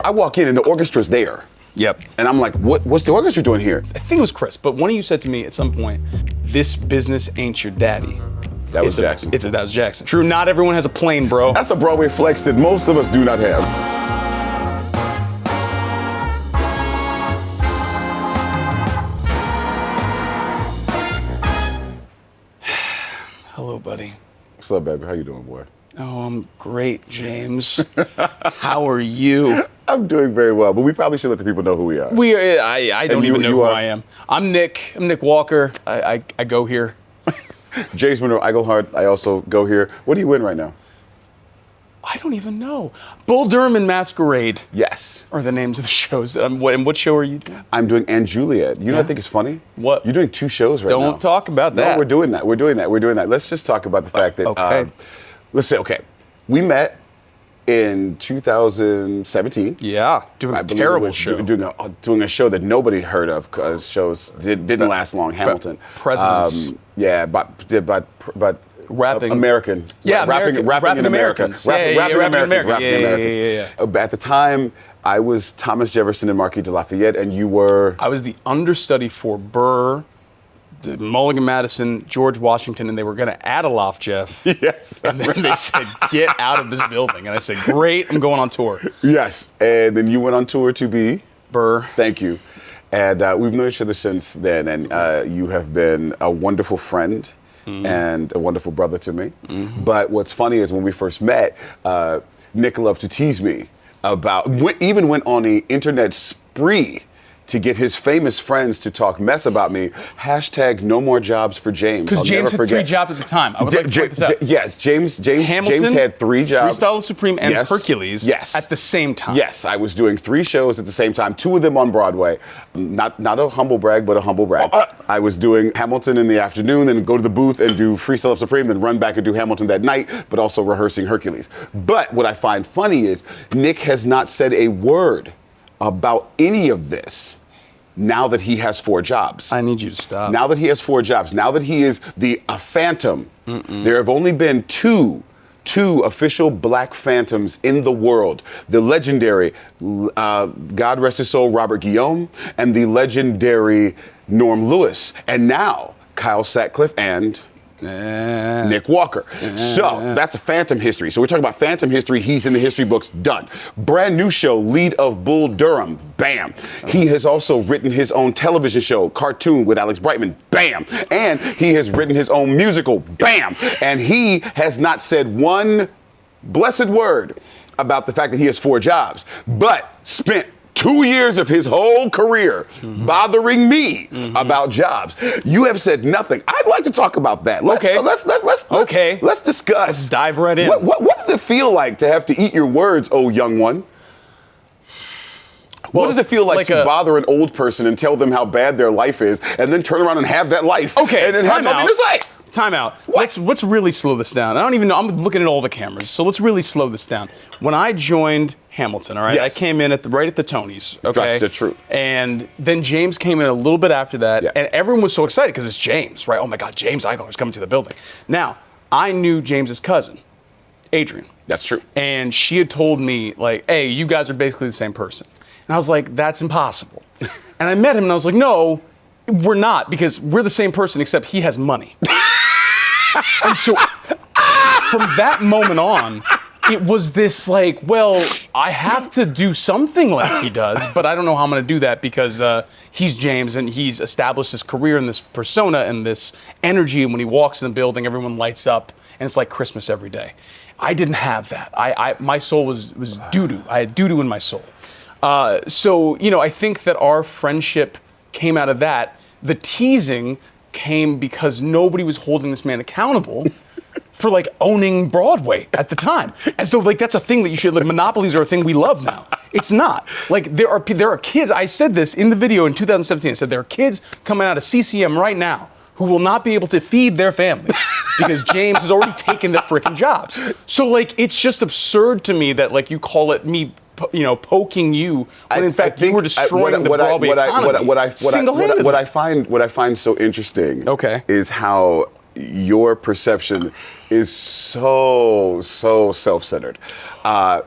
I walk in and the orchestra's there. Yep. And I'm like, what's the orchestra doing here? I think it was Chris, but one of you said to me at some point, this business ain't your daddy. That was Jackson. That was Jackson. True, not everyone has a plane, bro. That's a Broadway flex that most of us do not have. Hello, buddy. What's up, baby? How you doing, boy? Oh, I'm great, James. How are you? I'm doing very well, but we probably should let the people know who we are. I don't even know who I am. I'm Nick. I'm Nick Walker. I go here. James Monroe Iglehart. I also go here. What do you win right now? I don't even know. Bull Durham and Masquerade. Yes. Are the names of the shows. And what show are you doing? I'm doing And Juliet. You know what I think is funny? What? You're doing 2 shows right now. Don't talk about that. No, we're doing that. Let's just talk about the fact that, okay. Let's say, okay, we met in 2017. Yeah, doing a terrible show. Doing a show that nobody heard of because shows didn't last long. Hamilton. Presidents. But rapping American. Yeah, rapping in America. Americans. Rapping Americans. Yeah. At the time, I was Thomas Jefferson and Marquis de Lafayette, and you were? I was the understudy for Burr, Mulligan Madison, George Washington, and they were going to add a loft, Jeff. Yes. And then they said, get out of this building. And I said, great, I'm going on tour. Yes. And then you went on tour to be? Burr. Thank you. And we've known each other since then, and you have been a wonderful friend and a wonderful brother to me. But what's funny is when we first met, Nick loved to tease me about, even went on an internet spree to get his famous friends to talk mess about me. # no more jobs for James. Because James had 3 jobs at the time. I would like to point this out. Yes, James Hamilton, had 3 jobs. Freestyle Supreme and Yes. Hercules at the same time. Yes, I was doing 3 shows at the same time, 2 of them on Broadway. Not a humble brag, but a humble brag. I was doing Hamilton in the afternoon, then go to the booth and do Freestyle Supreme, then run back and do Hamilton that night, but also rehearsing Hercules. But what I find funny is Nick has not said a word about any of this now that he has 4 jobs. I need you to stop. Now that he has 4 jobs, now that he is a phantom, there have only been two official black phantoms in the world. The legendary, God rest his soul, Robert Guillaume, and the legendary Norm Lewis. And now, Kyle Sutcliffe and Nick Walker. So that's a phantom history. So we're talking about phantom history. He's in the history books. Done. Brand new show, lead of Bull Durham. Bam. He has also written his own television show, cartoon with Alex Brightman. Bam. And he has written his own musical. Bam. And he has not said one blessed word about the fact that he has 4 jobs, but spent 2 years of his whole career bothering me about jobs. You have said nothing. I'd like to talk about that. Let's discuss. Let's dive right in. What's it feel like to have to eat your words, oh young one? What does it feel like to bother an old person and tell them how bad their life is, and then turn around and have that life? Okay, and then have nothing to say. Time out. Let's really slow this down. I don't even know. I'm looking at all the cameras, so let's really slow this down. When I joined Hamilton, all right, I came in right at the Tonys, okay? That's true. And then James came in a little bit after that, and everyone was so excited because it's James, right? Oh my God, James Iglehart is coming to the building. Now, I knew James's cousin, Adrian. That's true. And she had told me, like, hey, you guys are basically the same person. And I was like, that's impossible. And I met him, and I was like, no, we're not, because we're the same person, except he has money. And so from that moment on, it was this like, well, I have to do something like he does, but I don't know how I'm going to do that because he's James and he's established his career in this persona and this energy. And when he walks in the building, everyone lights up and it's like Christmas every day. I didn't have that. My soul was doo-doo. I had doo-doo in my soul. So, I think that our friendship came out of that. The teasing came because nobody was holding this man accountable for like owning Broadway at the time, as though like that's a thing that you should, like monopolies are a thing we love now. It's not. Like there are kids. I said this in the video in 2017. I said there are kids coming out of CCM right now who will not be able to feed their families because James has already taken their freaking jobs. So like it's just absurd to me that like you call it me poking you when in fact you were destroying the Broadway economy single-handedly. What I find so interesting is how your perception is so self-centered.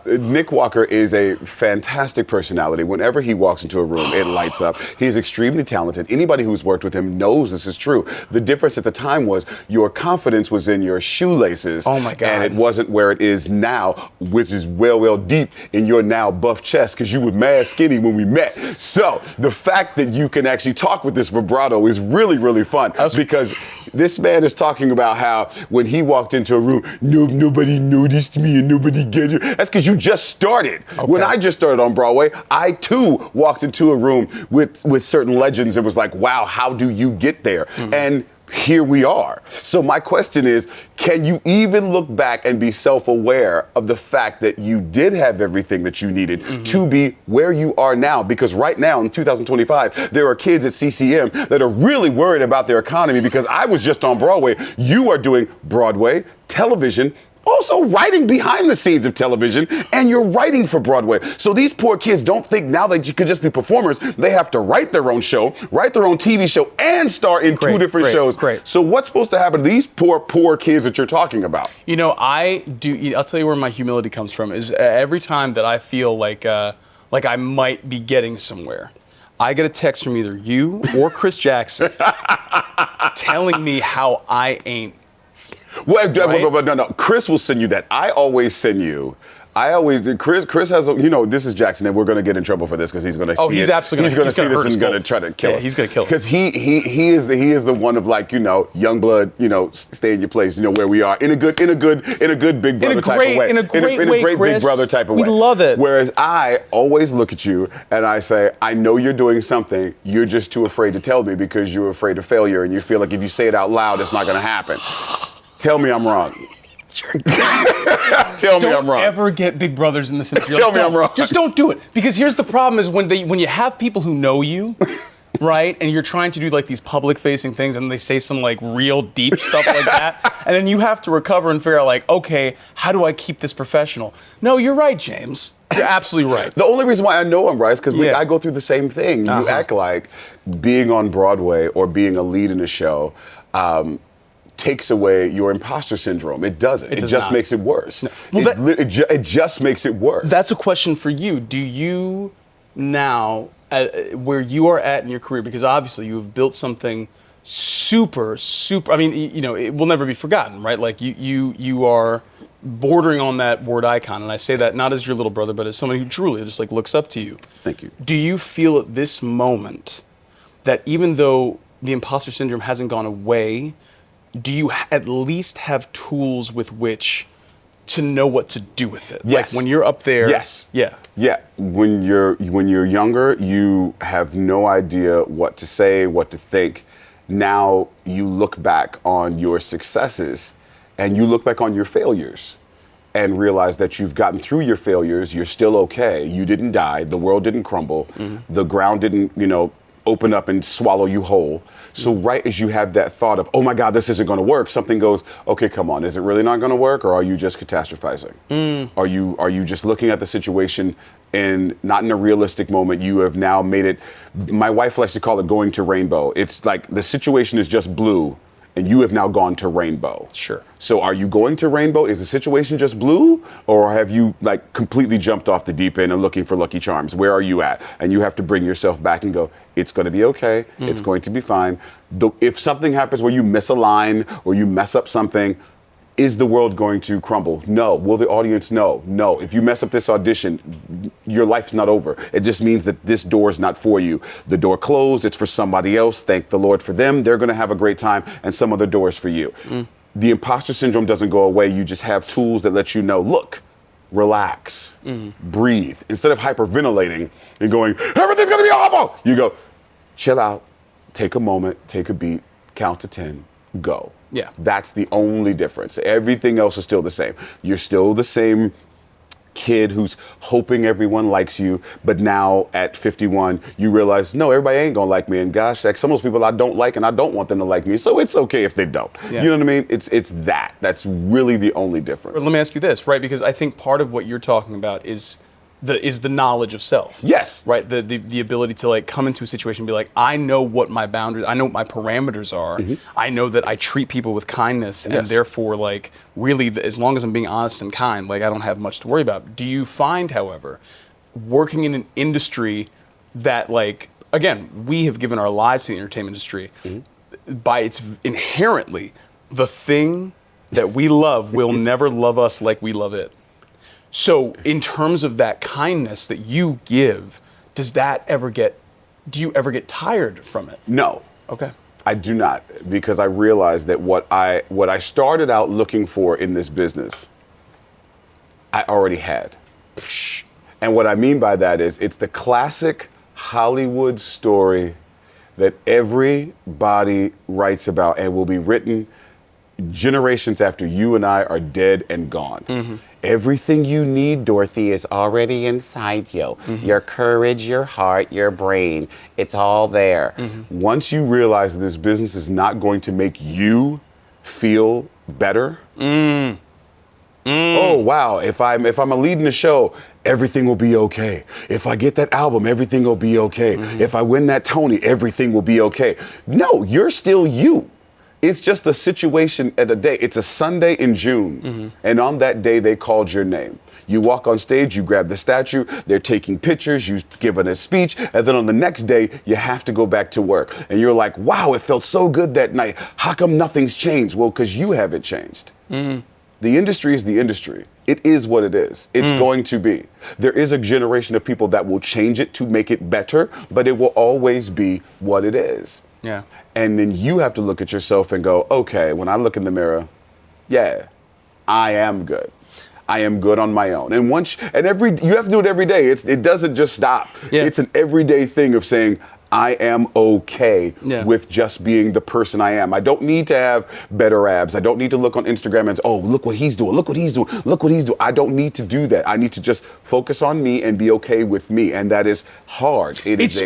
Nick Walker is a fantastic personality. Whenever he walks into a room, it lights up. He's extremely talented. Anybody who's worked with him knows this is true. The difference at the time was your confidence was in your shoelaces. Oh my God. And it wasn't where it is now, which is well deep in your now buff chest, because you were mad skinny when we met. So the fact that you can actually talk with this vibrato is really fun, because this man is talking about how when he walked into a room, nobody noticed me and nobody get it. That's because you just started. Okay. When I just started on Broadway, I too walked into a room with certain legends and was like, wow, how do you get there? Mm-hmm. And here we are. So my question is, can you even look back and be self-aware of the fact that you did have everything that you needed to be where you are now? Because right now in 2025, there are kids at CCM that are really worried about their economy, because I was just on Broadway. You are doing Broadway, television, also writing behind the scenes of television, and you're writing for Broadway. So these poor kids don't think now that you could just be performers. They have to write their own show, write their own TV show, and star in two different shows. So what's supposed to happen to these poor kids that you're talking about? You know, I'll tell you where my humility comes from, is every time that I feel like I might be getting somewhere, I get a text from either you or Chris Jackson telling me how I ain't. Well, no. Chris will send you that. I always send you. Chris has a, this is Jackson, and we're going to get in trouble for this because he's going to see he's it. Absolutely he's going to see this and going to try to kill us. Yeah, he's going to kill us. Because he is the one of, like, young blood, stay in your place, where we are in a good big brother type of way. In a great Big brother type of way. We love it. Whereas I always look at you and I say, I know you're doing something. You're just too afraid to tell me because you're afraid of failure, and you feel like if you say it out loud, it's not going to happen. Tell me I'm wrong. Tell me I'm wrong. Don't ever get big brothers in this industry. Tell me I'm wrong. Just don't do it. Because here's the problem: is when you have people who know you, right, and you're trying to do like these public-facing things, and they say some like real deep stuff like that, and then you have to recover and figure out like, okay, how do I keep this professional? No, you're right, James. You're absolutely right. The only reason why I know I'm right is because I go through the same thing. You act like being on Broadway or being a lead in a show takes away your imposter syndrome. It doesn't. It just makes it worse. No. Well, it just makes it worse. That's a question for you. Do you now, where you are at in your career, because obviously you have built something super, I mean, it will never be forgotten, right? Like you are bordering on that word icon, and I say that not as your little brother, but as someone who truly just like looks up to you. Thank you. Do you feel at this moment that even though the imposter syndrome hasn't gone away, do you at least have tools with which to know what to do with it? Yes. Like when you're up there. Yes. Yeah. Yeah. When you're younger, you have no idea what to say, what to think. Now you look back on your successes and you look back on your failures and realize that you've gotten through your failures. You're still okay. You didn't die. The world didn't crumble. The ground didn't, open up and swallow you whole. So right as you have that thought of, oh my God, this isn't going to work, something goes, okay, come on, is it really not going to work, or are you just catastrophizing? Are you just looking at the situation and not in a realistic moment? You have now made it, my wife likes to call it going to rainbow. It's like the situation is just blue and you have now gone to rainbow. Sure. So are you going to rainbow? Is the situation just blue? Or have you like completely jumped off the deep end and looking for Lucky Charms? Where are you at? And you have to bring yourself back and go, it's going to be okay. It's going to be fine. If something happens where you miss a line or you mess up something, is the world going to crumble? No. Will the audience know? No. If you mess up this audition, your life's not over. It just means that this door is not for you. The door closed, it's for somebody else. Thank the Lord for them. They're going to have a great time, and some other door is for you. The imposter syndrome doesn't go away. You just have tools that let you know, look, relax, breathe. Instead of hyperventilating and going, everything's going to be awful, you go, chill out, take a moment, take a beat, count to 10, go. Yeah. That's the only difference. Everything else is still the same. You're still the same kid who's hoping everyone likes you, but now at 51, you realize, no, everybody ain't gonna like me, and gosh, like some of those people I don't like, and I don't want them to like me, so it's okay if they don't. Yeah. You know what I mean? It's that's really the only difference. But let me ask you this, right? Because I think part of what you're talking about is is the knowledge of self. Yes. Right. The ability to like come into a situation and be like, I know what my boundaries, I know what my parameters are. I know that I treat people with kindness, and therefore, like, really, as long as I'm being honest and kind, like, I don't have much to worry about. Do you find, however, working in an industry that, like, again, we have given our lives to the entertainment industry, by its inherently, the thing that we love will never love us like we love it. So in terms of that kindness that you give, do you ever get tired from it? No. Okay. I do not, because I realized that what I started out looking for in this business, I already had. And what I mean by that is it's the classic Hollywood story that everybody writes about and will be written generations after you and I are dead and gone. Everything you need, Dorothy, is already inside you. Your courage, your heart, your brain, it's all there. Once you realize this business is not going to make you feel better, oh wow, if I'm a lead in the show, everything will be okay. If I get that album, everything will be okay. If I win that Tony, everything will be okay. No, you're still you. It's just a situation at a day. It's a Sunday in June, and on that day they called your name. You walk on stage, you grab the statue, they're taking pictures, you give it a speech, and then on the next day, you have to go back to work. And you're like, wow, it felt so good that night. How come nothing's changed? Well, because you haven't changed. The industry is the industry. It is what it is. It's going to be. There is a generation of people that will change it to make it better, but it will always be what it is. Yeah. And then you have to look at yourself and go, okay, when I look in the mirror, yeah, I am good. I am good on my own. And you have to do it every day. It doesn't just stop. Yeah. It's an everyday thing of saying, I am okay with just being the person I am. I don't need to have better abs. I don't need to look on Instagram and say, oh, look what he's doing. Look what he's doing. Look what he's doing. I don't need to do that. I need to just focus on me and be okay with me. And that is hard. It's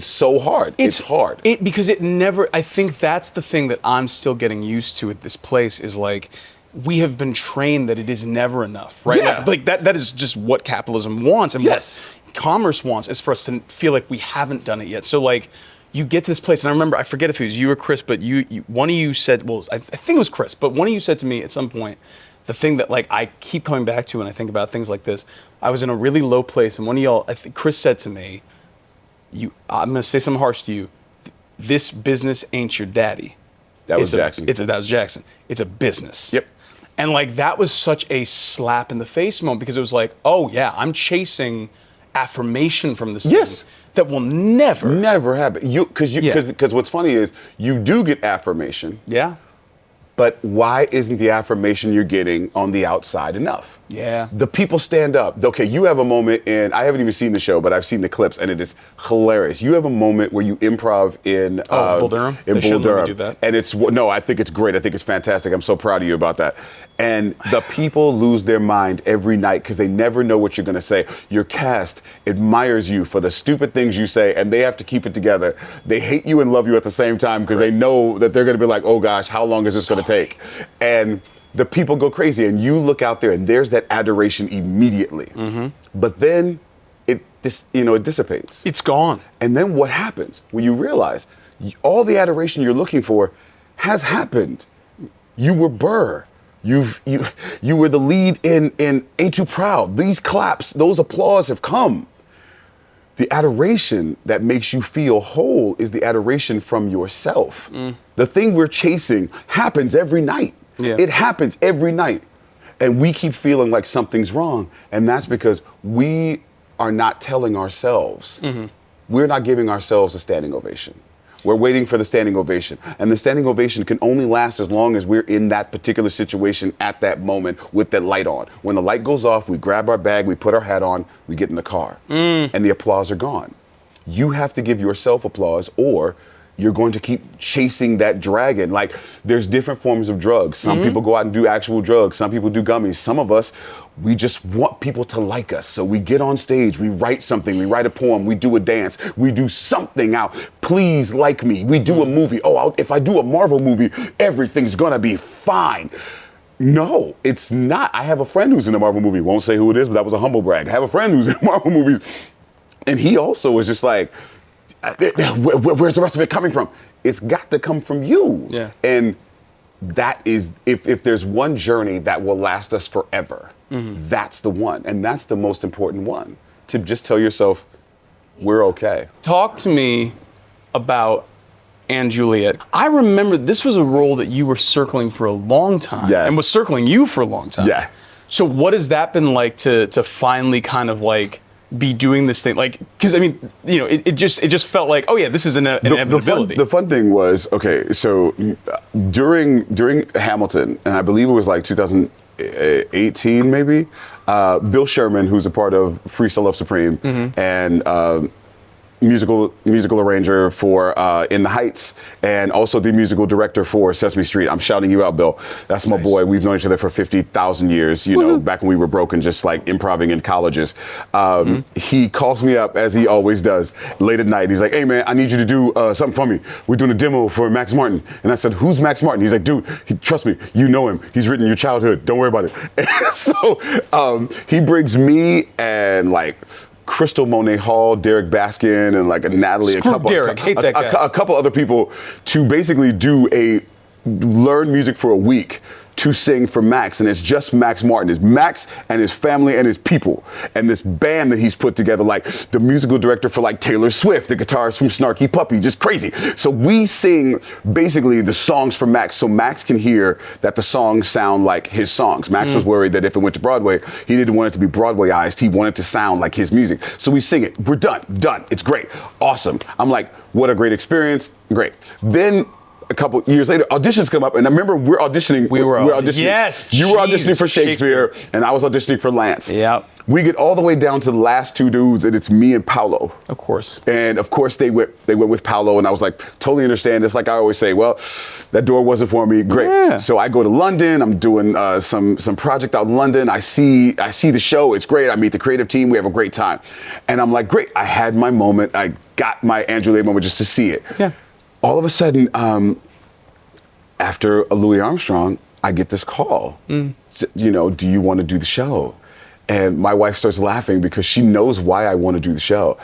so hard. It's hard. Because it never, I think that's the thing that I'm still getting used to at this place is like, we have been trained that it is never enough, right? Yeah. Like that is just what capitalism wants and what commerce wants is for us to feel like we haven't done it yet. So like you get to this place, and I remember, I forget if it was you or Chris, but one of you said, well, I think it was Chris, but one of you said to me at some point, the thing that like I keep coming back to when I think about things like this, I was in a really low place, and one of y'all, I think Chris said to me, I'm gonna say something harsh to you, this business ain't your daddy. That was Jackson. That was Jackson. It's a business. Yep. And like that was such a slap in the face moment because it was like, oh yeah, I'm chasing affirmation from this thing that will never happen. Because what's funny is you do get affirmation. Yeah. But why isn't the affirmation you're getting on the outside enough? Yeah. The people stand up. Okay, you have a moment I haven't even seen the show, but I've seen the clips, and it is hilarious. You have a moment where you improv in Bull Durham. In They Bull Durham. do that. And I think it's great. I think it's fantastic. I'm so proud of you about that. And the people lose their mind every night because they never know what you're going to say. Your cast admires you for the stupid things you say, and they have to keep it together. They hate you and love you at the same time because they know that they're going to be like, oh gosh, how long is this going to take? And the people go crazy, and you look out there, and there's that adoration immediately. But then it dissipates. It's gone. And then what happens when you realize all the adoration you're looking for has happened? You were Burr. You were the lead in Ain't You Proud. These claps, those applause have come. The adoration that makes you feel whole is the adoration from yourself. The thing we're chasing happens every night. Yeah. It happens every night. And we keep feeling like something's wrong. And that's because we are not telling ourselves. We're not giving ourselves a standing ovation. We're waiting for the standing ovation. And the standing ovation can only last as long as we're in that particular situation at that moment with that light on. When the light goes off, we grab our bag, we put our hat on, we get in the car. And the applause are gone. You have to give yourself applause, or you're going to keep chasing that dragon. Like, there's different forms of drugs. Some people go out and do actual drugs. Some people do gummies. Some of us, we just want people to like us. So we get on stage, we write something, we write a poem, we do a dance, we do something out. Please like me. We do a movie. Oh, if I do a Marvel movie, everything's gonna be fine. No, it's not. I have a friend who's in a Marvel movie. Won't say who it is, but that was a humble brag. I have a friend who's in Marvel movies, and he also was just like, where's the rest of it coming from? It's got to come from you. Yeah. And that is, if there's one journey that will last us forever, that's the one. And that's the most important one. To just tell yourself, we're okay. Talk to me about and Juliet. I remember this was a role that you were circling for a long time, Yeah. and was circling you for a long time. Yeah. So what has that been like to finally kind of like be doing this thing? Like, because I mean, you know, it just felt like, oh yeah, this is an inevitability. The fun thing was, okay, so during Hamilton, and I believe it was like 2018 maybe, Bill Sherman, who's a part of Freestyle Love Supreme, and musical arranger for In the Heights, and also the musical director for Sesame Street. I'm shouting you out, Bill. That's my boy. We've known each other for 50,000 years, you know, back when we were broken, just like improvising in colleges. He calls me up, as he always does, late at night. He's like, hey man, I need you to do something for me. We're doing a demo for Max Martin. And I said, who's Max Martin? He's like, dude, trust me, you know him. He's written your childhood. Don't worry about it. And so he brings me and like Crystal Monet Hall, Derek Baskin, and like a Natalie, a couple other people to basically learn music for a week to sing for Max, and it's just Max Martin. It's Max and his family and his people, and this band that he's put together, like the musical director for like Taylor Swift, the guitarist from Snarky Puppy, just crazy. So we sing basically the songs for Max, so Max can hear that the songs sound like his songs. Max was worried that if it went to Broadway, he didn't want it to be Broadwayized. He wanted to sound like his music. So we sing it. We're done. It's great. Awesome. I'm like, what a great experience. Great. Then a couple years later, auditions come up, and I remember we're auditioning. We were auditioning. Yes, you were auditioning for Shakespeare, and I was auditioning for Lance. Yep. We get all the way down to the last two dudes, and it's me and Paolo. Of course. And of course they went with Paolo, and I was like, totally understand. It's like I always say, well, that door wasn't for me. Great. Yeah. So I go to London. I'm doing some project out in London. I see the show. It's great. I meet the creative team. We have a great time, and I'm like, great. I had my moment. I got my Andrew moment just to see it. Yeah. All of a sudden, after a Louis Armstrong, I get this call. You know, do you want to do the show? And my wife starts laughing because she knows why I want to do the show.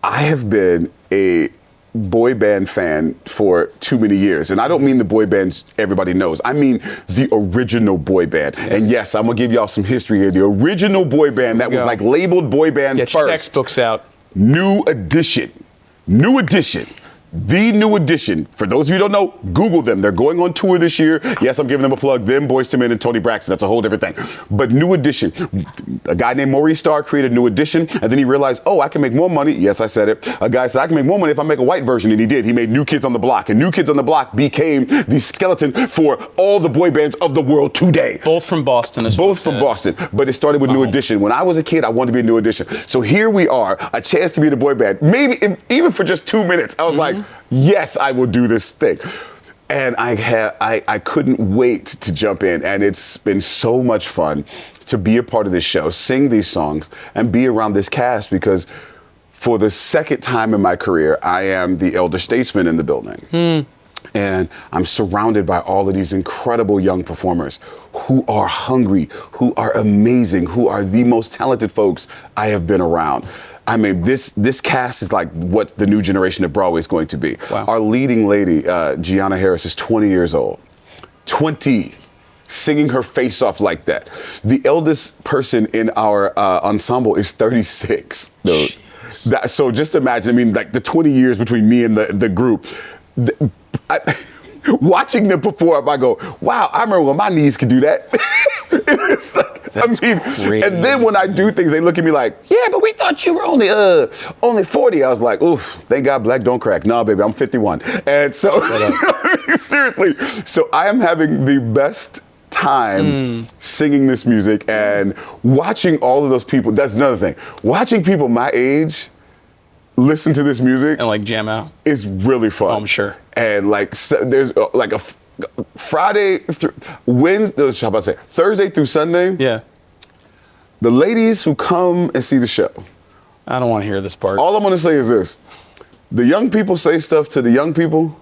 I have been a boy band fan for too many years. And I don't mean the boy bands everybody knows. I mean the original boy band. Yeah. And yes, I'm going to give y'all some history here. The original boy band that was like labeled boy band first. Get your textbooks out. New Edition. New Edition. The New Edition. For those of you who don't know, Google them. They're going on tour this year. Yes, I'm giving them a plug. Them, Boyz II Men, and Tony Braxton. That's a whole different thing. But New Edition. A guy named Maurice Starr created New Edition, and then he realized, oh, I can make more money. Yes, I said it. A guy said, I can make more money if I make a white version, and he did. He made New Kids on the Block, and New Kids on the Block became the skeleton for all the boy bands of the world today. Both from Boston as well. Both from Boston, but it started with New Edition. When I was a kid, I wanted to be a New Edition. So here we are, a chance to be in a boy band. Maybe even for just 2 minutes, I was like, yes, I will do this thing. And I couldn't wait to jump in, and it's been so much fun to be a part of this show, sing these songs, and be around this cast, because for the second time in my career, I am the elder statesman in the building. And I'm surrounded by all of these incredible young performers who are hungry, who are amazing, who are the most talented folks I have been around. I mean, this cast is like what the new generation of Broadway is going to be. Wow. Our leading lady, Gianna Harris, is 20 years old. 20, singing her face off like that. The eldest person in our ensemble is 36. So just imagine, I mean, like the 20 years between me and the group. Watching them perform, I go, wow, I remember when my knees could do that. It's like, crazy. And then when I do things, they look at me like, yeah, but we thought you were only 40. I was like, oof, thank God black don't crack. No, baby, I'm 51. And so, seriously, so I am having the best time singing this music and watching all of those people. That's another thing. Watching people my age listen to this music and like jam out. It's really fun. Oh, I'm sure. And like there's like a Friday through Wednesday, Thursday through Sunday. Yeah. The ladies who come and see the show. I don't want to hear this part. All I'm going to say is this. The young people say stuff to the young people,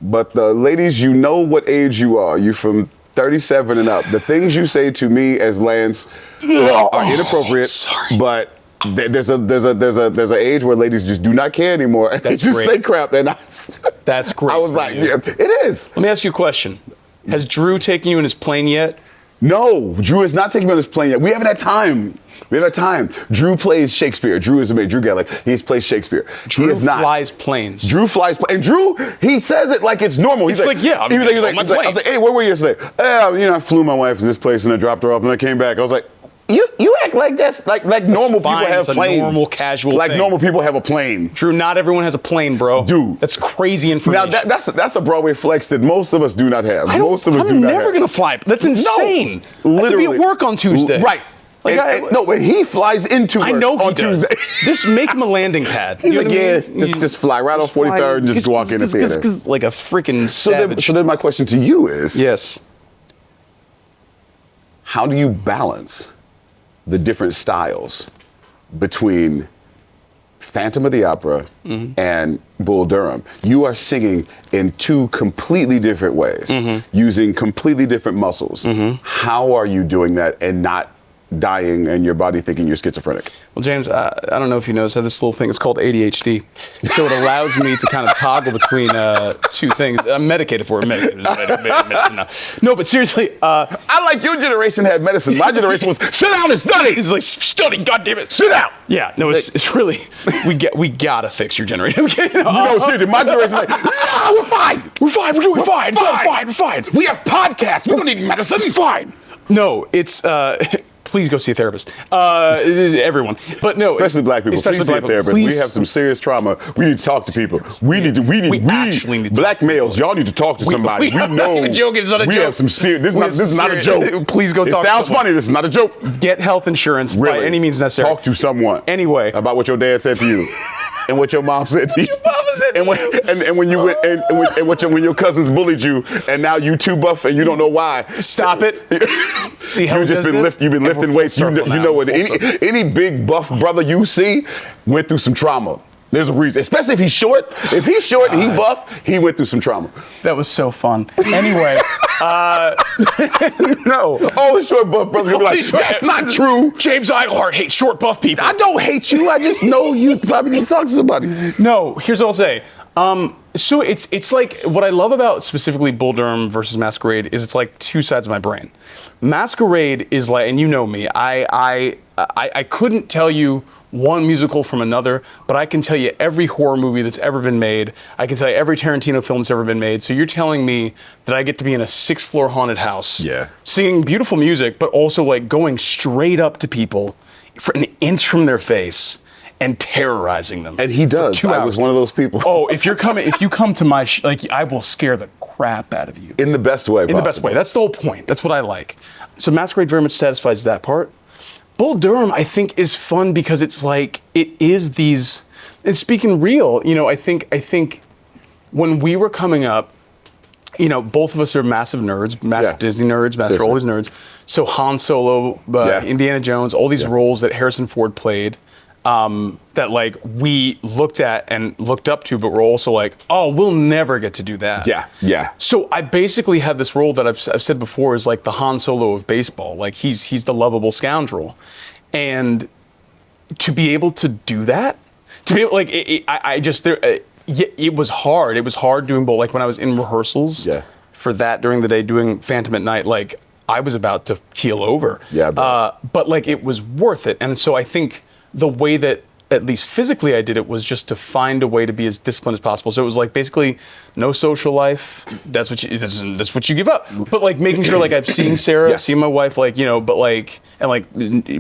but the ladies, you know what age you are. You from 37 and up, the things you say to me as Lance are inappropriate. Sorry. But there's an age where ladies just do not care anymore. And they That's just great. say crap. And That's great. I was for like, you. yeah, it is. Let me ask you a question. Has Drew taken you in his plane yet? No, Drew is not taking me on his plane yet. We haven't had time. Drew plays Shakespeare. Drew is amazing. Drew Gehling. He plays Shakespeare. Drew he is not. flies planes. Drew flies planes. And Drew, he says it like it's normal. He's It's like, yeah, I'm he was on my I was plane. like, hey, where were you yesterday? I flew my wife to this place and I dropped her off and I came back. I was like, you act like that's like normal fine. people have It's a planes. normal, casual Like thing. normal people have a plane. Drew, not everyone has a plane, bro. Dude. That's crazy information. Now that's a Broadway flex that most of us do not have. Most of us do I'm not never have. going to fly. That's insane. I have to Literally. be at work on Tuesday. Right. Like No, but he flies into work I know he on does. Tuesday. Just make him a landing pad. He's You know like, what I yeah, mean? just fly right off 43rd and just walk in the theater. Like a freaking So savage. then my question to you is, Yes. how do you balance the different styles between Phantom of the Opera and Bull Durham? You are singing in two completely different ways, using completely different muscles. How are you doing that and not dying and your body thinking you're schizophrenic? Well, James, I don't know if you noticed, I have this little thing. It's called ADHD. So it allows me to kind of toggle between two things. I'm medicated for it. Medicine. No, but seriously, I like your generation had medicine. My generation was sit down and study. it's like study. God damn it, Sit down. Yeah, no, it's really we gotta fix your generation. I'm kidding. No, seriously, my generation like, no, we're fine. We're fine. We're doing fine. It's all fine. We're fine. We have podcasts. We don't need medicine. Fine. No, it's please go see a therapist. Everyone, but no, Especially black people. Especially Please see a black people. therapist. We have some serious trauma. We need to talk to people. We actually need to black talk to males. Y'all need to talk to somebody. We I'm know. not even joking. It's not a we joke. have some serious. This is not a joke. Please go talk It to sounds someone. funny. This is not a joke. Get health insurance by Really. any means necessary. Talk to someone. Anyway. About what your dad said to you. And what your mom said to you. your mama said to and when you went and when your cousins bullied you and now you too buff and you don't know why. Stop it. See how You've just been you've been lifting weights. You know what? Any big buff brother you see went through some trauma. There's a reason, especially if he's short. If he's short and he buff, he went through some trauma. That was so fun. Anyway, no. All the short buff brothers gonna be like, that's not true. James Iglehart hates short buff people. I don't hate you. I just know you probably need to talk to somebody. No, here's what I'll say. So it's like what I love about specifically Bull Durham versus Masquerade is it's like two sides of my brain. Masquerade is like, and you know me, I couldn't tell you one musical from another, but I can tell you every horror movie that's ever been made. I can tell you every Tarantino film that's ever been made. So you're telling me that I get to be in a 6th floor haunted house, singing beautiful music, but also like going straight up to people for an inch from their face and terrorizing them. And he does. For 2 hours. I was one of those people. Oh, if you come to my I will scare the crap out of you. In the best way. In the best way. That's the whole point. That's what I like. So Masquerade very much satisfies that part. Bull Durham, I think, is fun because it's like it is these. And speaking real, I think when we were coming up, both of us are massive nerds, massive Disney nerds, massive all these nerds. So Han Solo, Indiana Jones, all these roles that Harrison Ford played. That like we looked at and looked up to, but we're also like, oh, we'll never get to do that. Yeah. So I basically had this role that I've said before is like the Han Solo of baseball. Like he's the lovable scoundrel, and to be able to do that, to be able, like it was hard. It was hard doing both. Like when I was in rehearsals for that during the day doing Phantom at night, like I was about to keel over. Yeah. But like it was worth it, and so I think the way that, at least physically, I did it was just to find a way to be as disciplined as possible. So it was like basically no social life. That's what you give up. But like making sure like I'm seeing Sarah, seeing my wife, like but like and like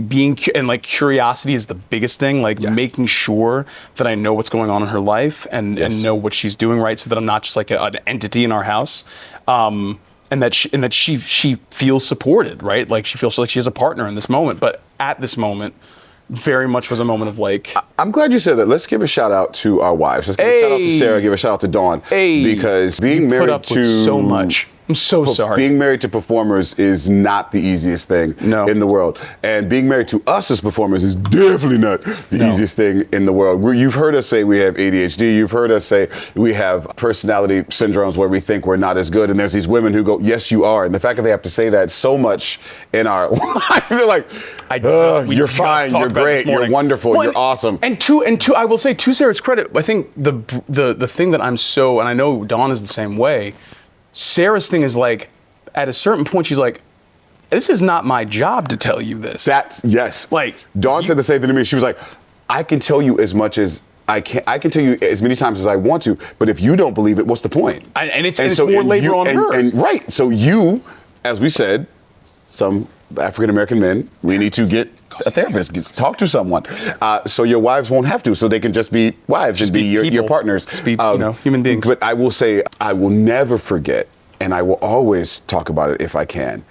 being and like curiosity is the biggest thing. Like making sure that I know what's going on in her life and know what she's doing right, so that I'm not just like an entity in our house. And that she feels supported, right? Like she feels like she has a partner in this moment. But at this moment, very much was a moment of like. I'm glad you said that. Let's give a shout out to our wives. Let's give a shout out to Sarah. Give a shout out to Dawn. Because being married put up to with so much. I'm so sorry. Being married to performers is not the easiest thing in the world. And being married to us as performers is definitely not the easiest thing in the world. You've heard us say we have ADHD. You've heard us say we have personality syndromes where we think we're not as good. And there's these women who go, yes, you are. And the fact that they have to say that so much in our lives, they're like, you're fine, you're great, you're wonderful, you're awesome. And I will say, to Sarah's credit, I think the thing that I'm so, and I know Dawn is the same way, Sarah's thing is like, at a certain point, she's like, this is not my job to tell you this. Yes. Like, Dawn said the same thing to me. She was like, I can tell you as much as I can tell you as many times as I want to, but if you don't believe it, what's the point? And it's more labor on her. Right. So you, as we said, some African-American men, we need to get a therapist, talk to someone. So your wives won't have to, so they can just be wives and be your partners. Just be, human beings. But I will say, I will never forget, and I will always talk about it if I can,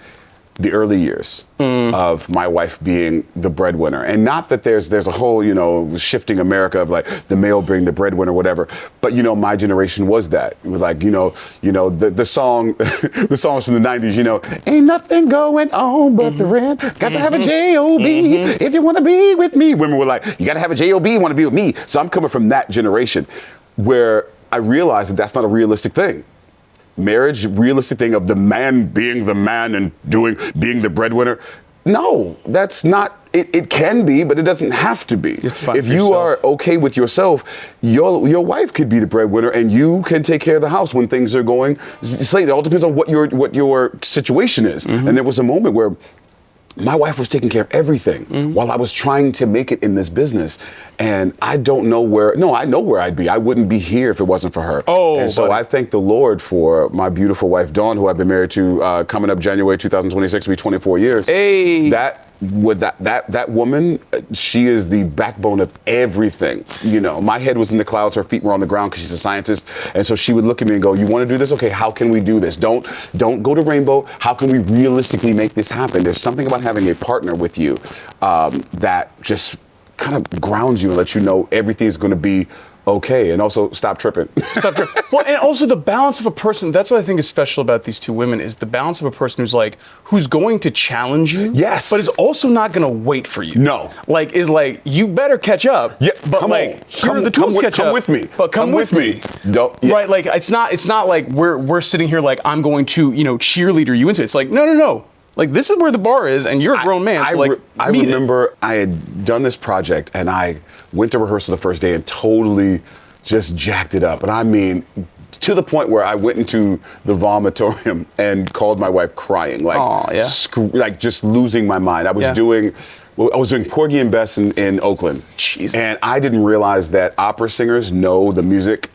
the early years of my wife being the breadwinner. And not that there's a whole, shifting America of like the male being the breadwinner, whatever. But, my generation was that. It was like, the song, the songs from the 90s, ain't nothing going on but the rent. Got to have a J-O-B if you want to be with me. Women were like, you got to have a J-O-B, you want to be with me. So I'm coming from that generation where I realized that that's not a realistic thing. Marriage, realistic thing of the man being the man and being the breadwinner. No, that's not, it can be, but it doesn't have to be. It's fine if you are okay with yourself, your wife could be the breadwinner and you can take care of the house when things are going. It all depends on what your situation is. And there was a moment where my wife was taking care of everything while I was trying to make it in this business. And I don't know I know where I'd be. I wouldn't be here if it wasn't for her. And so I thank the Lord for my beautiful wife, Dawn, who I've been married to coming up January 2026, will be 24 years. Hey. That woman, she is the backbone of everything. My head was in the clouds, her feet were on the ground because she's a scientist. And so she would look at me and go, you want to do this? Okay, how can we do this? Don't go to Rainbow. How can we realistically make this happen? There's something about having a partner with you that just kind of grounds you and lets you know everything's going to be okay, and also stop tripping. Well, and also the balance of a person, that's what I think is special about these two women, is the balance of a person who's going to challenge you, yes, but is also not going to wait for you. No. You better catch up. Yeah, but here are the tools to catch up. Come with me. But come with me. Don't, yeah. Right, it's not like we're sitting here like I'm going to, cheerleader you into it. It's like, no. Like, this is where the bar is, and you're a grown man. So I remember I had done this project, and I went to rehearsal the first day and totally just jacked it up. And I mean, to the point where I went into the vomitorium and called my wife crying, like just losing my mind. I was doing Porgy and Bess in Oakland. Jesus. And I didn't realize that opera singers know the music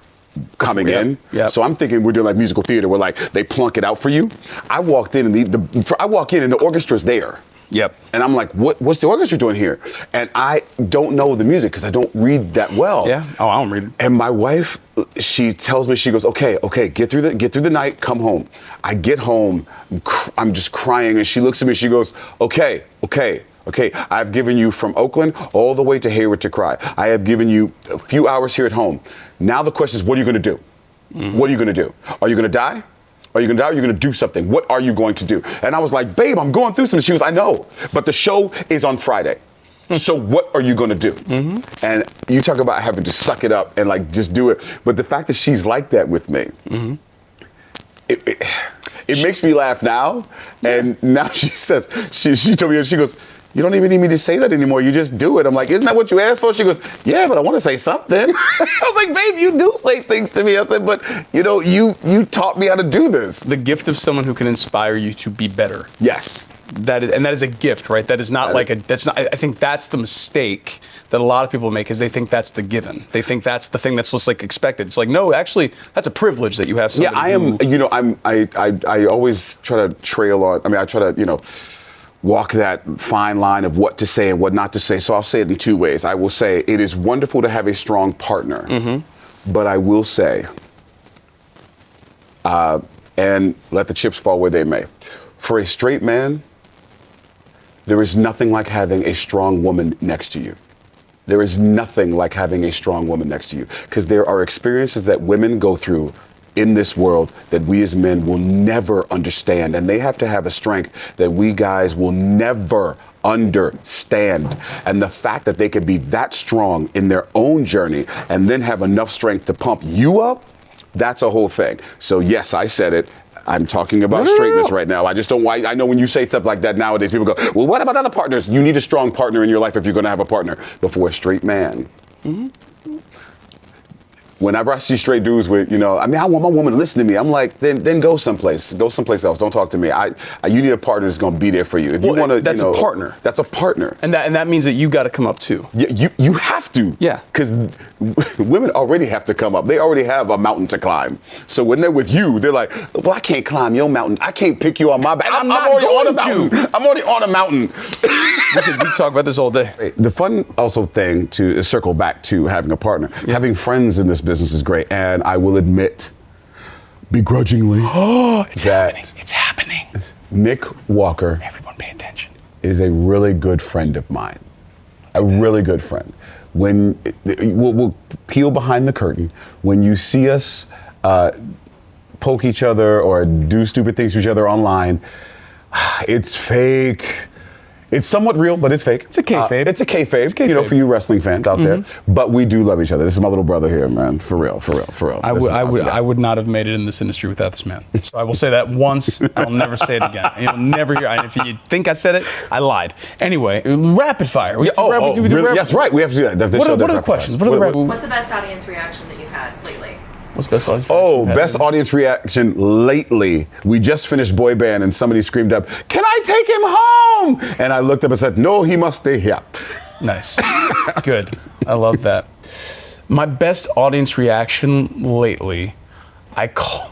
coming in. Yep. So I'm thinking we're doing like musical theater where like they plunk it out for you. I walked in and the orchestra's there. Yep. And I'm like, what's the orchestra doing here? And I don't know the music because I don't read that well. Yeah. Oh, I don't read it. And my wife, she tells me, she goes, okay, get through the night, come home. I get home, I'm just crying, and she looks at me, she goes, okay, I've given you from Oakland all the way to Hayward to cry. I have given you a few hours here at home. Now the question is, what are you going to do? What are you going to do? Are you going to die? Are you going to die? Or are you going to do something? What are you going to do? And I was like, babe, I'm going through something. She goes, I know, but the show is on Friday. So what are you going to do? And you talk about having to suck it up and like just do it. But the fact that she's like that with me, it makes me laugh now. And now she says, she told me, she goes, you don't even need me to say that anymore. You just do it. I'm like, isn't that what you asked for? She goes, yeah, but I want to say something. I was like, babe, you do say things to me. I said, but you taught me how to do this. The gift of someone who can inspire you to be better. Yes. That is a gift, right? That is not I think that's the mistake that a lot of people make, is they think that's the given. They think that's the thing that's just like expected. It's like, no, actually, that's a privilege that you have somebody I always try to I try to, walk that fine line of what to say and what not to say. So I'll say it in two ways. I will say it is wonderful to have a strong partner, but I will say, and let the chips fall where they may, for a straight man, there is nothing like having a strong woman next to you. There is nothing like having a strong woman next to you, because there are experiences that women go through in this world that we as men will never understand. And they have to have a strength that we guys will never understand. And the fact that they could be that strong in their own journey and then have enough strength to pump you up, that's a whole thing. So yes, I said it. I'm talking about straightness right now. I just don't. I know when you say stuff like that nowadays, people go, well, what about other partners? You need a strong partner in your life if you're going to have a partner. But for a straight man, whenever I see straight dudes with, I want my woman to listen to me. I'm like, then go someplace. Go someplace else. Don't talk to me. You need a partner that's going to be there for you. If you want to, that's a partner. That's a partner. And that means that you got to come up too. Yeah, you have to. Yeah. Because women already have to come up. They already have a mountain to climb. So when they're with you, they're like, well, I can't climb your mountain. I can't pick you on my back. I'm already on a mountain. I'm already on a mountain. We could talk about this all day. The fun also thing to circle back to having a partner. Yeah. Having friends in this business is great. And I will admit, begrudgingly, it's happening. Nick Walker. Everyone pay attention. Is a really good friend of mine. A really good friend. When we'll peel behind the curtain, when you see us poke each other or do stupid things to each other online, it's fake. It's somewhat real, but it's fake. It's a kayfabe. It's a kayfabe, for you wrestling fans out there. But we do love each other. This is my little brother here, man. For real. I would not have made it in this industry without this man. So I will say that once. I'll never say it again. You'll never hear. And if you think I said it, I lied. Anyway, rapid fire. Yes, right. We have to do that. What are the questions? What's the best audience reaction that you've had lately? What's best audience reaction? Best audience reaction lately. We just finished Boy Band and somebody screamed up, "Can I take him home?" And I looked up and said, "No, he must stay here." Nice. Good. I love that. My best audience reaction lately, I called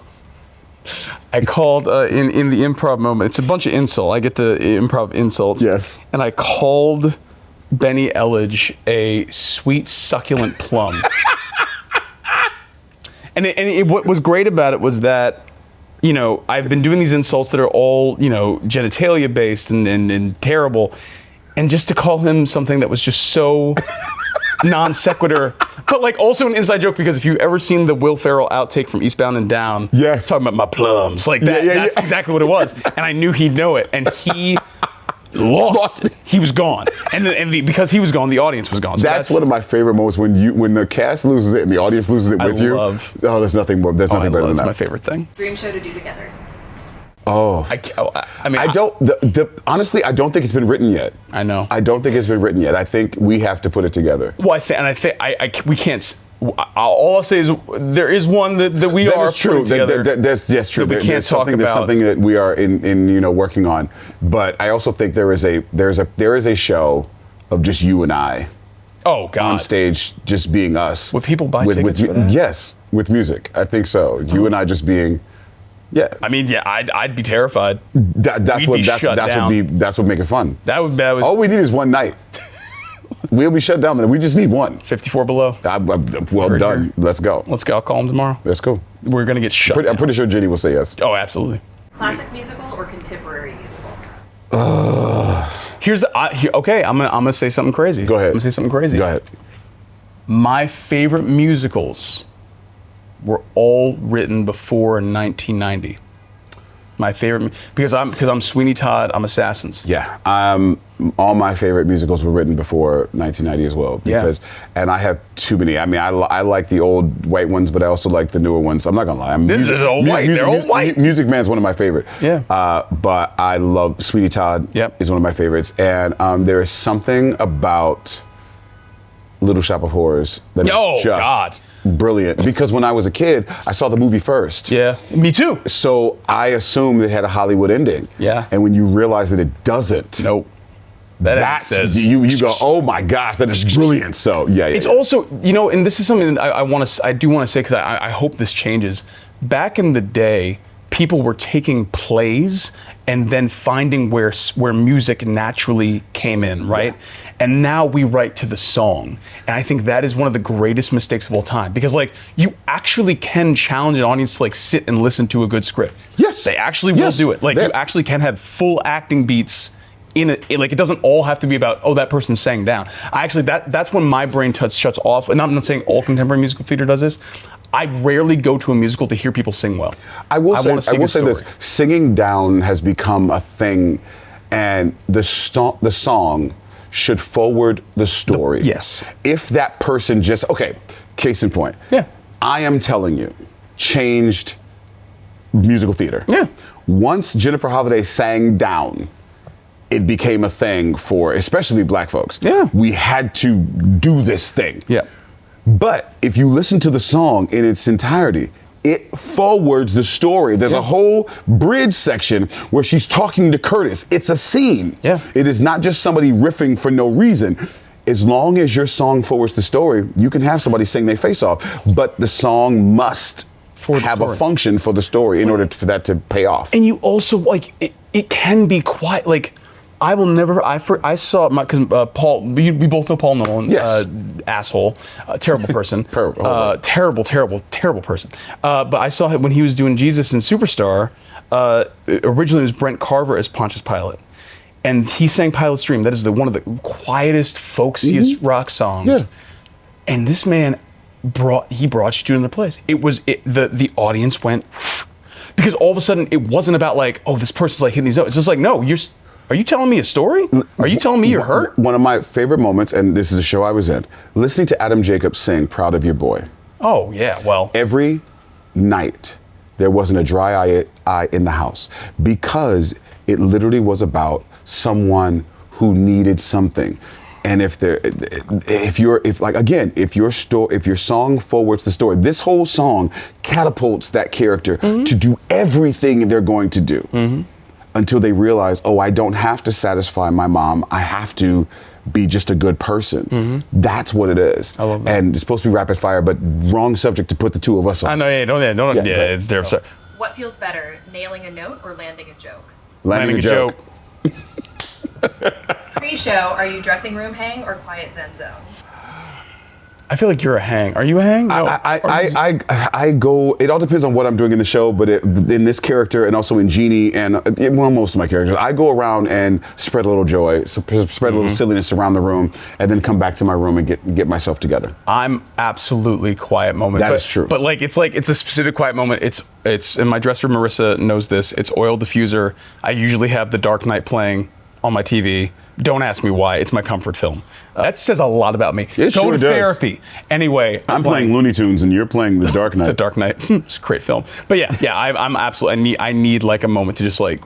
in the improv moment. It's a bunch of insult. I get to improv insults. Yes. And I called Benny Elledge a sweet, succulent plum. And what was great about it was that, I've been doing these insults that are all, genitalia based and terrible. And just to call him something that was just so non sequitur, but also an inside joke, because if you've ever seen the Will Ferrell outtake from Eastbound and Down, yes, talking about my plums, that's exactly what it was. And I knew he'd know it. And he lost it. He was gone, and because he was gone, the audience was gone. So that's one of my favorite moments when the cast loses it and the audience loses it with you. There's nothing more. There's nothing better than that. That's my favorite thing. Dream show to do together. Honestly, I don't think it's been written yet. I know. I don't think it's been written yet. I think we have to put it together. Well, we can't. All I'll say is there is one that we are putting together. That's true. There's something that we are in working on. But I also think there is a show of just you and I. Oh God. On stage, just being us. Would people buy tickets for that? Yes, with music. I think so. You and I just being. Yeah. I mean, yeah, I'd be terrified. That's what make it fun. That was all we need is one night. We'll be shut down, then we just need one. 54 below. Well done. Let's go. I'll call him tomorrow. Let's go. We're gonna get shut down. I'm pretty sure Jenny will say yes. Oh, absolutely. Classic musical or contemporary musical? Okay. I'm gonna say something crazy. Go ahead. I'm gonna say something crazy. Go ahead. My favorite musicals were all written before 1990. My favorite, because I'm Sweeney Todd, I'm Assassins. Yeah, all my favorite musicals were written before 1990 as well. And I have too many. I mean, I like the old white ones, but I also like the newer ones. I'm not gonna lie. They're all white. Music Man's one of my favorite. Yeah. But I love Sweeney Todd. Yep. Is one of my favorites, and there is something about Little Shop of Horrors that is just brilliant. Because when I was a kid, I saw the movie first. Yeah, me too. So I assumed it had a Hollywood ending. Yeah. And when you realize that it doesn't. Nope. That's you go, oh my gosh, that is brilliant. So yeah. It's also, and this is something that I do want to say, because I hope this changes. Back in the day, people were taking plays and then finding where music naturally came in, right? Yeah. And now we write to the song. And I think that is one of the greatest mistakes of all time. Because you actually can challenge an audience to sit and listen to a good script. Yes. They actually will do it. You actually can have full acting beats in it. It doesn't all have to be about, that person's sang down. That's when my brain shuts off. And I'm not saying all contemporary musical theater does this. I rarely go to a musical to hear people sing well. I will say this: story. singing down has become a thing, and the song should forward the story. Yes. If that person case in point. Yeah. I Am Telling You changed musical theater. Yeah. Once Jennifer Holliday sang down, it became a thing for especially black folks. Yeah. We had to do this thing. Yeah. But if you listen to the song in its entirety, it forwards the story. There's a whole bridge section where she's talking to Curtis. It's a scene. Yeah. It is not just somebody riffing for no reason. As long as your song forwards the story, you can have somebody sing their face off, but the song must have a function for the story in order for that to pay off. And you also, like, it can be quite, like, I will never, I saw, because Paul, we both know Paul Nolan, Yes. asshole, terrible person. Horrible. Terrible person. But I saw him when he was doing Jesus in Superstar, originally it was Brent Carver as Pontius Pilate. And he sang Pilot's Dream. That is one of the quietest, folksiest rock songs. Yeah. And this man brought you to another place. The audience went, because all of a sudden it wasn't about like, oh, this person's like hitting these notes. It's just like, no, are you telling me a story? Are you telling me you're hurt? One of my favorite moments, and this is a show I was in, listening to Adam Jacobs sing Proud of Your Boy. Oh, yeah, well. Every night there wasn't a dry eye in the house because it literally was about someone who needed something. And if your song forwards the story, this whole song catapults that character to do everything they're going to do until they realize, oh, I don't have to satisfy my mom. I have to be just a good person. That's what it is. I love that. And it's supposed to be rapid fire, but wrong subject to put the two of us on. I know, it's different. What feels better, nailing a note or landing a joke? Landing a joke. Pre-show, are you dressing room hang or quiet zen zone? I feel like you're a hang. Are you a hang? No. I go. It all depends on what I'm doing in the show, but in this character and also in Jeannie and most of my characters, I go around and spread a little joy, spread a little silliness around the room, and then come back to my room and get myself together. I'm absolutely quiet moment. That is true. But it's a specific quiet moment. It's in my dressing room. Marissa knows this. It's oil diffuser. I usually have The Dark Knight playing on my TV. Don't ask me why. It's my comfort film. That says a lot about me. It Go sure to does. Therapy. Anyway, I'm playing Looney Tunes and you're playing The Dark Knight. The Dark Knight. It's a great film. But yeah, I'm absolutely. I need like a moment to just like.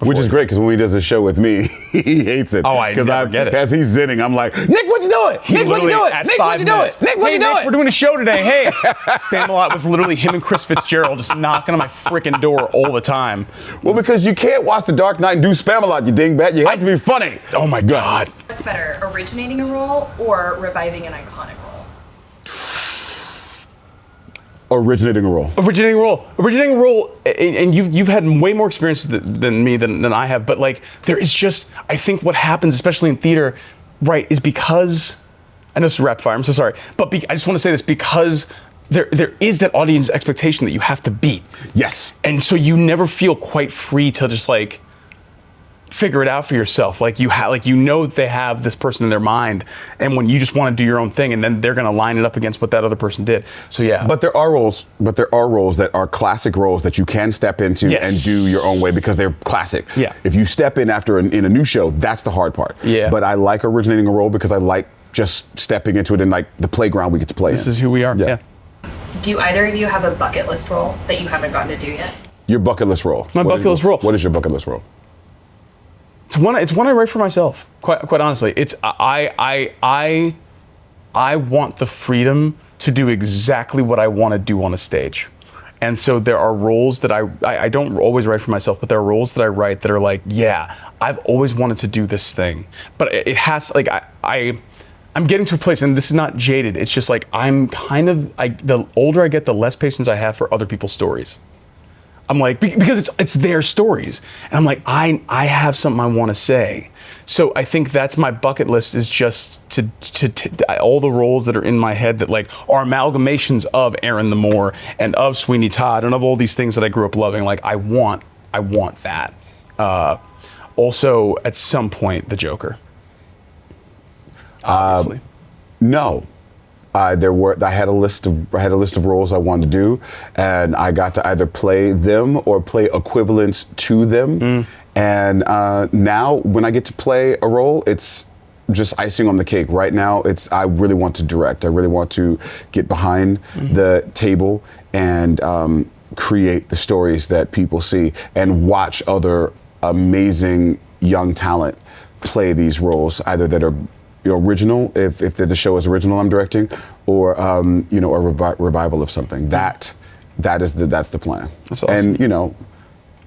Which is great because when he does a show with me, he hates it. Oh, I never get it. As he's zinning, I'm like, Nick, what you doing? Nick, what you doing? Nick, what you doing? Nick, what you doing? We're doing a show today. Hey, Spamalot was literally him and Chris Fitzgerald just knocking on my freaking door all the time. Well, because you can't watch The Dark Knight and do Spamalot, you dingbat. You have to be funny. Oh my God. What's better, originating a role or reviving an iconic role? Originating a role. Originating a role, and you've had way more experience than me than I have. But like, there is just, I think what happens, especially in theater, right, is because I know it's rapid fire. I'm so sorry, but I just want to say this because there is that audience expectation that you have to beat. Yes. And so you never feel quite free to just like figure it out for yourself. Like you know that they have this person in their mind, and when you just want to do your own thing, and then they're going to line it up against what that other person did. So yeah. But there are roles that are classic roles that you can step into and do your own way because they're classic. Yeah. If you step in in a new show, that's the hard part. Yeah. But I like originating a role because I like just stepping into it in like the playground we get to play. This is who we are. Yeah. Do either of you have a bucket list role that you haven't gotten to do yet? Your bucket list role. My bucket list role. What is your bucket list role? It's one I write for myself. Quite honestly, it's I want the freedom to do exactly what I want to do on a stage, and so there are roles that I don't always write for myself, but there are roles that I write that are like, yeah, I've always wanted to do this thing, but it has like I'm getting to a place, and this is not jaded. It's just like the older I get, the less patience I have for other people's stories. I'm like, because it's their stories. And I'm like, I have something I want to say. So I think that's my bucket list, is just to all the roles that are in my head that like are amalgamations of Aaron the Moore and of Sweeney Todd and of all these things that I grew up loving. Like I want that. Also, at some point, the Joker. Obviously. No. I had a list of roles I wanted to do, and I got to either play them or play equivalents to them. And now, when I get to play a role, it's just icing on the cake. Right now, I really want to direct. I really want to get behind the table and create the stories that people see and watch other amazing young talent play these roles, either that are original, if the show is original I'm directing, or a revival of something. That's the plan. That's awesome. And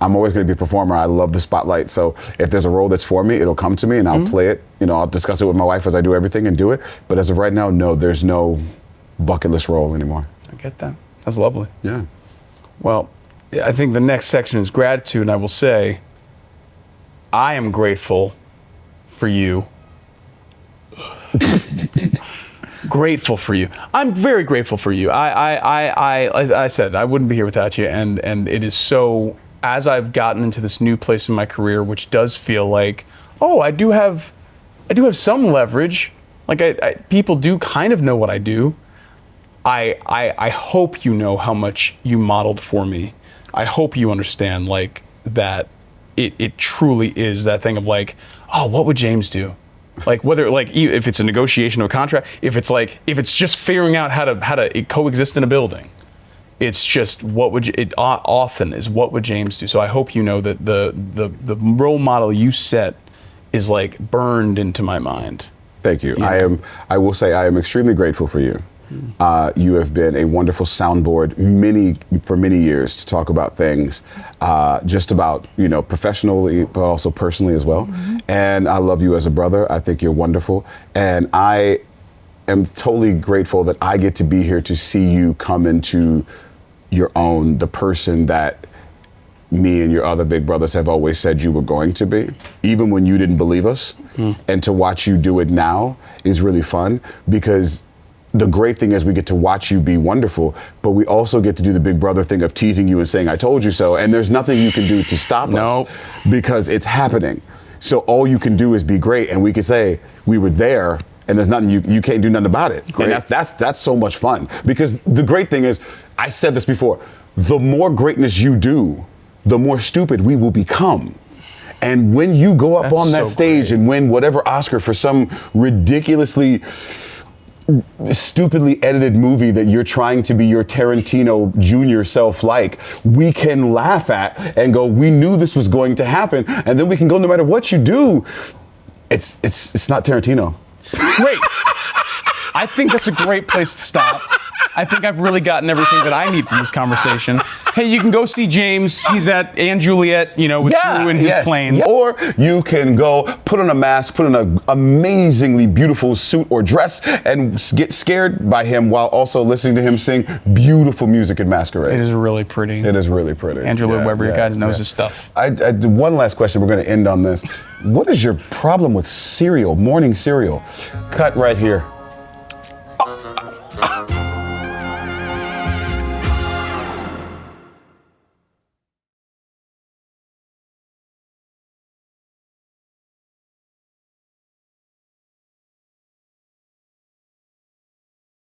I'm always going to be a performer. I love the spotlight. So if there's a role that's for me, it'll come to me and I'll play it. I'll discuss it with my wife as I do everything and do it. But as of right now, no, there's no bucket list role anymore. I get that. That's lovely. Yeah. Well, I think the next section is gratitude, and I will say, I am grateful for you. Grateful for you. I'm very grateful for you. I said I wouldn't be here without you, and it is so. As I've gotten into this new place in my career, which does feel like, I do have some leverage. Like people do kind of know what I do. I hope you know how much you modeled for me. I hope you understand that it truly is that thing of what would James do? Whether if it's a negotiation of a contract, if it's just figuring out how to coexist in a building. It's just it often is what would James do. So I hope you know that the role model you set is burned into my mind. Thank you. I will say I am extremely grateful for you. You have been a wonderful soundboard for many years to talk about things, just about professionally, but also personally as well. And I love you as a brother. I think you're wonderful, and I am totally grateful that I get to be here to see you come into your own, the person that me and your other big brothers have always said you were going to be, even when you didn't believe us. And to watch you do it now is really fun, because the great thing is we get to watch you be wonderful, but we also get to do the big brother thing of teasing you and saying, I told you so. And there's nothing you can do to stop us because it's happening. So all you can do is be great. And we can say we were there and there's nothing you can't do nothing about it. Great. And that's so much fun, because the great thing is, I said this before, the more greatness you do, the more stupid we will become. And when you go up on that stage and win whatever Oscar for some ridiculously stupidly edited movie that you're trying to be your Tarantino Jr. self we can laugh at and go, we knew this was going to happen. And then we can go, no matter what you do, it's not Tarantino. Great. I think that's a great place to stop. I think I've really gotten everything that I need from this conversation. Hey, you can go see James. He's at and Juliet, with Drew in his plane. Or you can go put on a mask, put on an amazingly beautiful suit or dress, and get scared by him while also listening to him sing beautiful music in Masquerade. It is really pretty. It is really pretty. Andrew Lloyd Webber, your guy knows his stuff. One last question. We're going to end on this. What is your problem with cereal, morning cereal? Cut right here.